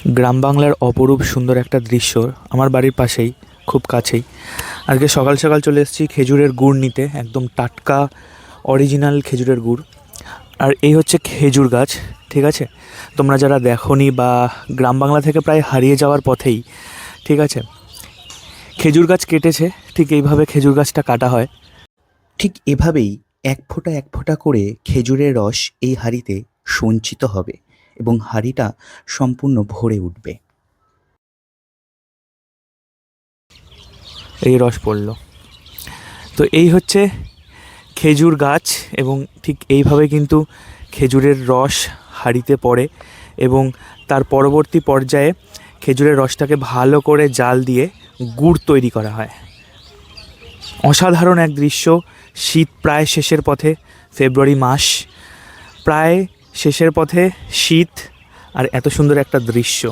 গ্রাম বাংলার অপরূপ সুন্দর একটা দৃশ্য আমার বাড়ির পাশেই, খুব কাছেই। আজকে সকাল সকাল চলে এসেছি খেজুরের গুড় নিতে, একদম টাটকা অরিজিনাল খেজুরের গুড়। আর এই হচ্ছে খেজুর গাছ, ঠিক আছে? তোমরা যারা দেখোনি বা গ্রাম বাংলা থেকে প্রায় হারিয়ে যাওয়ার পথেই, ঠিক আছে, খেজুর গাছ কেটেছে, ঠিক এইভাবে খেজুর গাছটা কাটা হয়। ঠিক এভাবেই এক ফোঁটা এক ফোঁটা করে খেজুরের রস এই হাঁড়িতে সঞ্চিত হবে এবং হাঁড়িটা সম্পূর্ণ ভরে উঠবে। এই রস পড়লো। তো এই হচ্ছে খেজুর গাছ, এবং ঠিক এইভাবে কিন্তু খেজুরের রস হাঁড়িতে পড়ে এবং তার পরবর্তী পর্যায়ে খেজুরের রসটাকে ভালো করে জাল দিয়ে গুড় তৈরি করা হয়। অসাধারণ এক দৃশ্য। শীত প্রায় শেষের পথে, ফেব্রুয়ারি মাস প্রায় শেষের পথে, শীত, আর এত সুন্দর একটা দৃশ্য।